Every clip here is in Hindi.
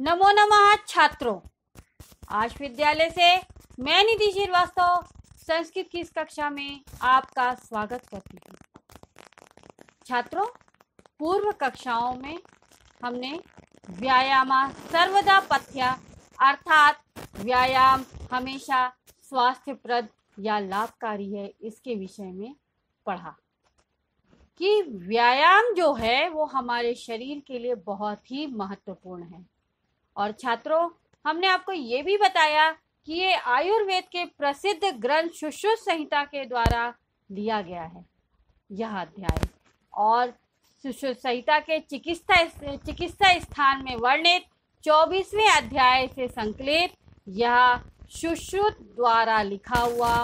नमो नमः छात्रों। आज विद्यालय से मैं निधि श्रीवास्तव संस्कृत की इस कक्षा में आपका स्वागत करती हूँ। छात्रों, पूर्व कक्षाओं में हमने व्यायाम सर्वदा पथ्य अर्थात व्यायाम हमेशा स्वास्थ्यप्रद या लाभकारी है, इसके विषय में पढ़ा कि व्यायाम जो है वो हमारे शरीर के लिए बहुत ही महत्वपूर्ण है। और छात्रों, हमने आपको ये भी बताया कि ये आयुर्वेद के प्रसिद्ध ग्रंथ सुश्रुत संहिता के द्वारा लिया गया है यह अध्याय, और सुश्रुत संहिता के चिकित्सा स्थान में वर्णित 24वें अध्याय से संकलित यह सुश्रुत द्वारा लिखा हुआ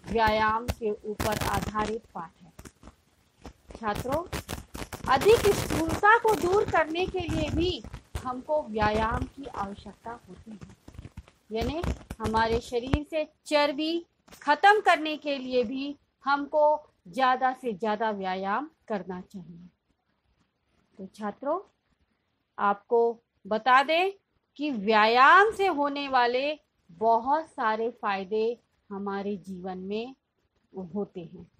व्यायाम के ऊपर आधारित पाठ है। छात्रों, अधिक स्थूलता को दूर करने के लिए भी हमको व्यायाम की आवश्यकता होती है, यानी हमारे शरीर से चर्बी खत्म करने के लिए भी हमको ज़्यादा से ज़्यादा व्यायाम करना चाहिए। तो छात्रों, आपको बता दें कि व्यायाम से होने वाले बहुत सारे फायदे हमारे जीवन में होते हैं,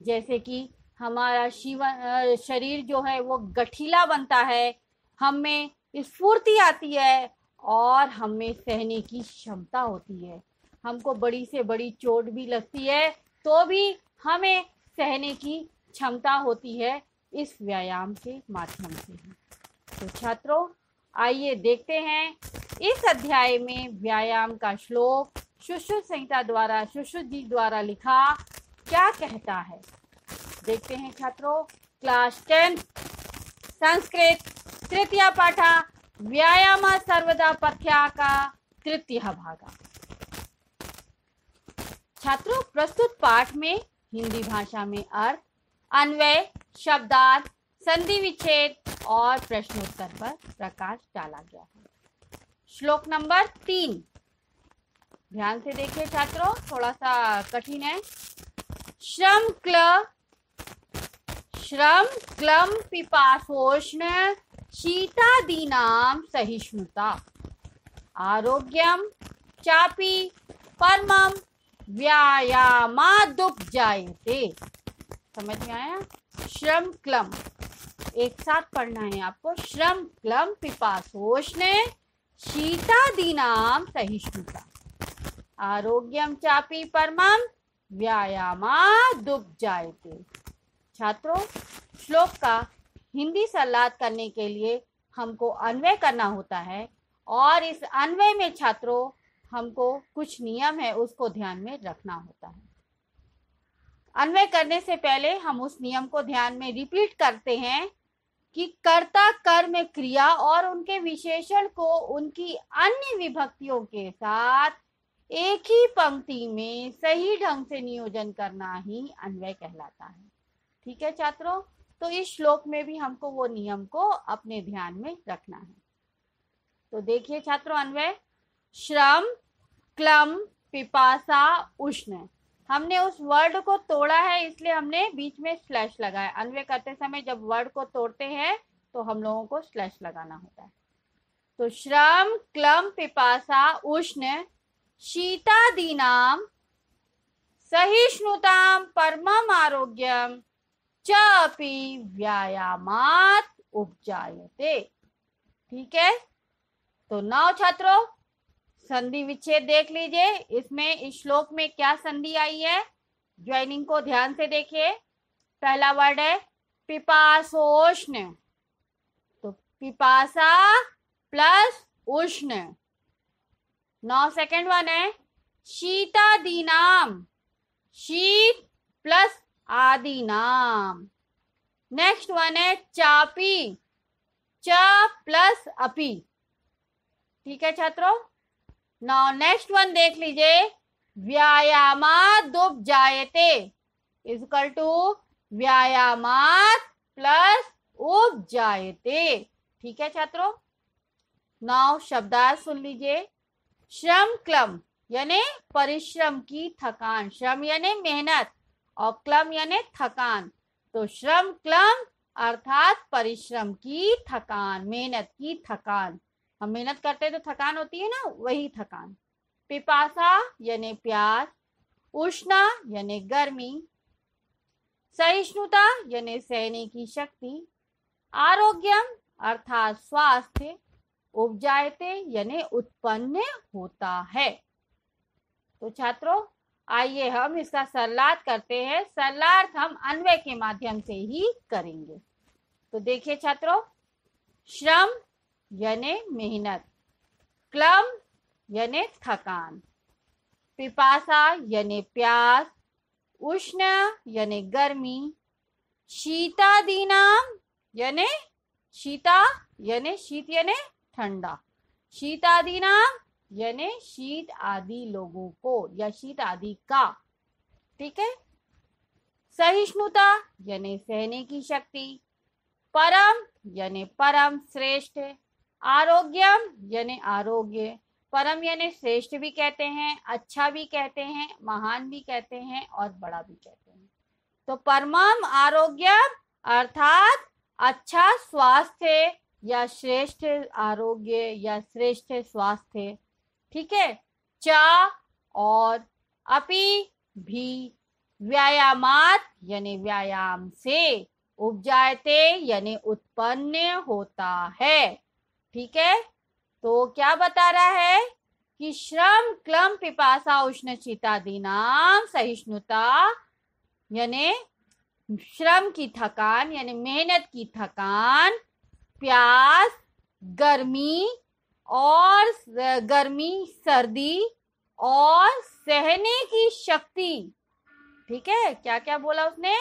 जैसे कि हमारा शरीर जो है वो गठीला बनता है, हम में स्फूर्ति आती है और हमें सहने की क्षमता होती है। हमको बड़ी से बड़ी चोट भी लगती है तो भी हमें सहने की क्षमता होती है इस व्यायाम के माध्यम से। तो छात्रों, आइए देखते हैं इस अध्याय में व्यायाम का श्लोक सुश्रुत संहिता द्वारा सुश्रुत जी द्वारा लिखा क्या कहता है। देखते हैं छात्रों। क्लास 10 संस्कृत तृतीय पाठा व्यायाम सर्वदा पथ्या का तृतीय भागा। छात्रों, प्रस्तुत पाठ में हिंदी भाषा में अर्थ, अन्वय, शब्दार्थ, संधि विच्छेद और प्रश्नोत्तर पर प्रकाश डाला गया है। श्लोक नंबर 3 ध्यान से देखिए छात्रों, थोड़ा सा कठिन है। श्रम क्लम पिपासोष्ण शीतादीनां सहिष्णुता आरोग्यम चापि परमम व्यायामादुपजायते। समझ में आया? श्रम क्लम एक साथ पढ़ना है आपको। श्रम क्लम पिपासोष्ण शीतादीनां सहिष्णुता आरोग्यम चापि परमम व्यायामादुपजायते। छात्रों, श्लोक का हिंदी संवाद करने के लिए हमको अन्वय करना होता है, और इस अन्वय में छात्रों हमको कुछ नियम है उसको ध्यान में रखना होता है। अन्वय करने से पहले हम उस नियम को ध्यान में रिपीट करते हैं कि कर्ता कर्म क्रिया और उनके विशेषण को उनकी अन्य विभक्तियों के साथ एक ही पंक्ति में सही ढंग से नियोजन करना ही अन्वय कहलाता है। ठीक है छात्रों, तो इस श्लोक में भी हमको वो नियम को अपने ध्यान में रखना है। तो देखिए छात्रों, अन्वय श्रम क्लम पिपासा उष्ण, हमने उस वर्ड को तोड़ा है इसलिए हमने बीच में स्लैश लगाया। अन्वय करते समय जब वर्ड को तोड़ते हैं तो हम लोगों को स्लैश लगाना होता है। तो श्रम क्लम पिपासा उष्ण शीतादीनां सहिष्णुतां परमम आरोग्यम चापि व्यायामात् उपजायते। ठीक है, तो नौ छात्रों संधि विच्छेद देख लीजिए। इसमें इस श्लोक में क्या संधि आई है, ज्वाइनिंग को ध्यान से देखिए। पहला वर्ड है पिपासोष्ण, तो पिपासा प्लस उष्ण। नौ सेकंड वन है शीतादीनाम, शीत प्लस आदीनाम। नेक्स्ट वन है चापी, च प्लस अपी। ठीक है छात्रों। नाउ नेक्स्ट वन देख लीजिए, व्यायामादुपजायते इक्वल टू व्यायामात् प्लस उपजायते। ठीक है छात्रों। नाउ शब्दार्थ सुन लीजिए। श्रम क्लम यानी परिश्रम की थकान, श्रम यानी मेहनत और क्लम यानी थकान। तो श्रम क्लम अर्थात परिश्रम की थकान, मेहनत की थकान। हम मेहनत करते हैं तो थकान होती है ना, वही थकान। पिपासा यानी प्यास, उष्णा यानी गर्मी, सहिष्णुता यानी सहने की शक्ति, आरोग्यम अर्थात स्वास्थ्य, उपजायते यानी उत्पन्न होता है। तो छात्रों आइए हम इसका सरलार्थ करते हैं। सरलार्थ हम अन्वय के माध्यम से ही करेंगे। तो देखिए छात्रों, श्रम यानी मेहनत, क्लम यानी थकान, पिपासा यानी प्यास, उष्ण यानी गर्मी, शीतादीनाम यानी शीता यानी शीत यानी ठंडा, शीतादीनाम यानी शीत आदि लोगों को या शीत आदि का, ठीक है। सहिष्णुता यानी सहने की शक्ति, परम यानी परम श्रेष्ठ, आरोग्यम यानी आरोग्य, परम यानी श्रेष्ठ भी कहते हैं, अच्छा भी कहते हैं, महान भी कहते हैं और बड़ा भी कहते हैं। तो परमम आरोग्यम अर्थात अच्छा स्वास्थ्य या श्रेष्ठ आरोग्य या श्रेष्ठ स्वास्थ्य, ठीक है। चा और अपि भी, व्यायामात यानी व्यायाम से, उपजायते यानी उत्पन्न होता है, ठीक है। तो क्या बता रहा है कि श्रम क्लम पिपासा उष्ण शीतादीनाम, सहिष्णुता यानी श्रम की थकान यानी मेहनत की थकान, प्यास गर्मी और सर्दी और सहने की शक्ति, ठीक है। क्या क्या बोला उसने,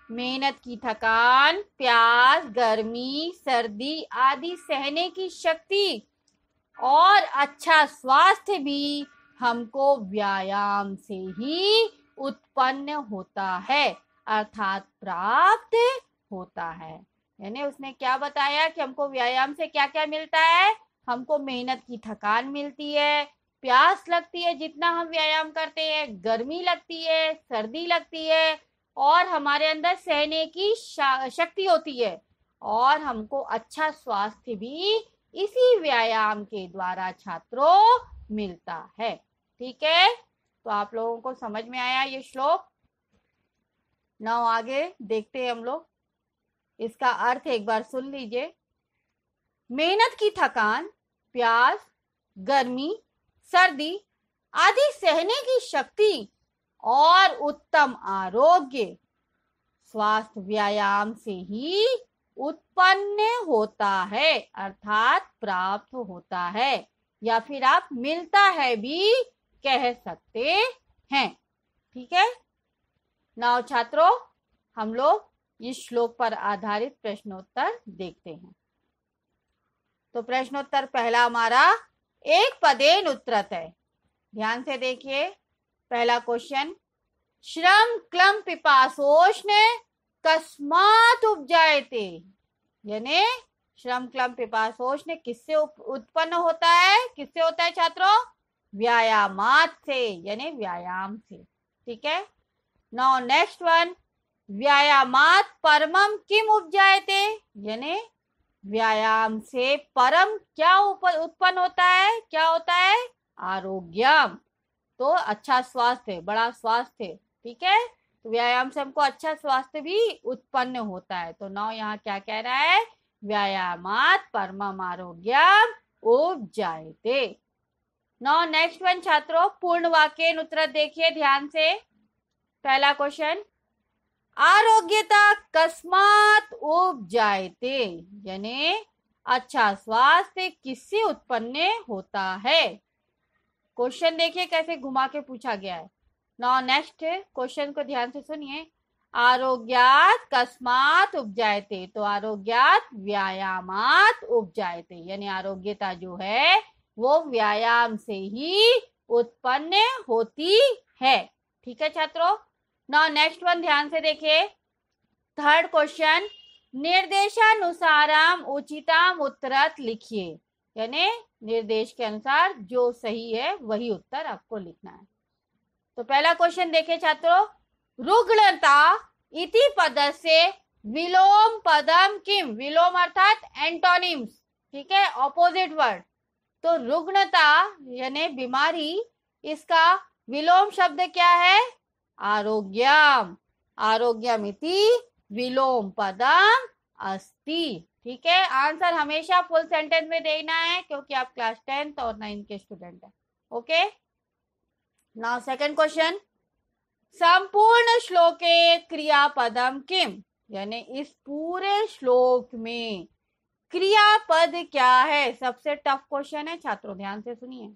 मेहनत की थकान, प्यास, गर्मी, सर्दी आदि सहने की शक्ति और अच्छा स्वास्थ्य भी हमको व्यायाम से ही उत्पन्न होता है अर्थात प्राप्त होता है। यानी उसने क्या बताया कि हमको व्यायाम से क्या क्या मिलता है, हमको मेहनत की थकान मिलती है, प्यास लगती है जितना हम व्यायाम करते हैं, गर्मी लगती है, सर्दी लगती है और हमारे अंदर सहने की शक्ति होती है और हमको अच्छा स्वास्थ्य भी इसी व्यायाम के द्वारा छात्रों मिलता है, ठीक है। तो आप लोगों को समझ में आया ये श्लोक। नाउ आगे देखते हैं हम लोग, इसका अर्थ एक बार सुन लीजिए। मेहनत की थकान, प्यास, गर्मी, सर्दी आदि सहने की शक्ति और उत्तम आरोग्य स्वास्थ्य व्यायाम से ही उत्पन्न होता है अर्थात प्राप्त होता है या फिर आप मिलता है भी कह सकते हैं, ठीक है। नाउ छात्रों हम लोग इस श्लोक पर आधारित प्रश्नोत्तर देखते हैं। तो प्रश्नोत्तर पहला हमारा एक पदेन उत्तरत है। ध्यान से देखिए पहला क्वेश्चन, श्रम क्लम पिपासोष्ण कस्मात् उपजायते, यानी श्रम क्लम पिपासोष्ण किससे उत्पन्न होता है, किससे होता है छात्रों, व्यायामात से यानी व्यायाम से, ठीक है। नाउ नेक्स्ट वन, व्यायामात परमम किम उपजायते, यानी व्यायाम से परम क्या उत्पन्न होता है, क्या होता है, आरोग्यम, तो अच्छा स्वास्थ्य, बड़ा स्वास्थ्य, ठीक है। तो व्यायाम से हमको अच्छा स्वास्थ्य भी उत्पन्न होता है। तो नाउ यहाँ क्या कह रहा है, व्यायामात परमम आरोग्यम उपजायते। नाउ नेक्स्ट वन छात्रों, पूर्ण वाक्य उत्तर देखिए ध्यान से। पहला क्वेश्चन, आरोग्यता कस्मात् उपजायते, यानी अच्छा स्वास्थ्य किससे उत्पन्न होता है। क्वेश्चन देखिए कैसे घुमा के पूछा गया है। नाउ नेक्स्ट क्वेश्चन को ध्यान से सुनिए, आरोग्यात कस्मात् उपजायते, तो आरोग्यात व्यायामात उपजायते, यानी आरोग्यता जो है वो व्यायाम से ही उत्पन्न होती है, ठीक है छात्रों। नाउ नेक्स्ट वन ध्यान से देखिए, थर्ड क्वेश्चन, निर्देशानुसारम उचितम उत्तरत लिखिए, यानी निर्देश के अनुसार जो सही है वही उत्तर आपको लिखना है। तो पहला क्वेश्चन देखिए छात्रों, रुग्णता इति पदस्य विलोम पदम किम, विलोम अर्थात एंटोनिम्स, ठीक है, ऑपोजिट वर्ड, तो रुग्णता यानी बीमारी, इसका विलोम शब्द क्या है? आरोग्यम। आरोग्यमिति विलोम पदम अस्ति। ठीक है, आंसर हमेशा फुल सेंटेंस में देना है क्योंकि आप क्लास 10th और 9th के स्टूडेंट हैं। ओके, नाउ सेकंड क्वेश्चन, संपूर्ण श्लोके क्रियापदम किम, यानी इस पूरे श्लोक में क्रियापद क्या है? सबसे टफ क्वेश्चन है छात्रों, ध्यान से सुनिए।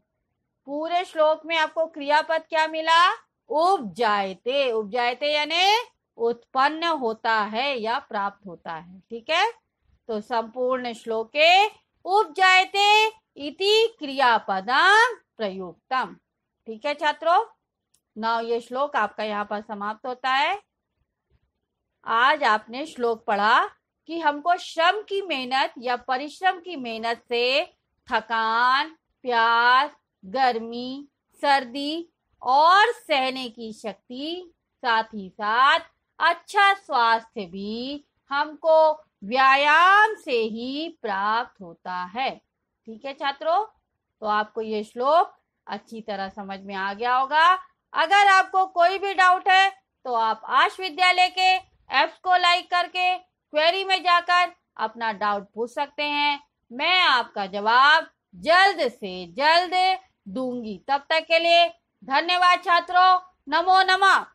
पूरे श्लोक में आपको क्रियापद क्या मिला? उपजायते। उपजायते यानी उत्पन्न होता है या प्राप्त होता है। ठीक है, तो संपूर्ण श्लोके उपजायते इति क्रियापदम प्रयुक्तम। ठीक है छात्रों, ना ये श्लोक आपका यहाँ पर समाप्त होता है। आज आपने श्लोक पढ़ा कि हमको श्रम की मेहनत या परिश्रम की मेहनत से थकान, प्यास, गर्मी, सर्दी और सहने की शक्ति, साथ ही साथ अच्छा स्वास्थ्य भी हमको व्यायाम से ही प्राप्त होता है। ठीक है छात्रों, तो आपको ये श्लोक अच्छी तरह समझ में आ गया होगा। अगर आपको कोई भी डाउट है तो आप आश विद्यालय के ऐप्स को लाइक करके क्वेरी में जाकर अपना डाउट पूछ सकते हैं। मैं आपका जवाब जल्द से जल्द दूंगी। तब तक के लिए धन्यवाद छात्रों। नमो नमः।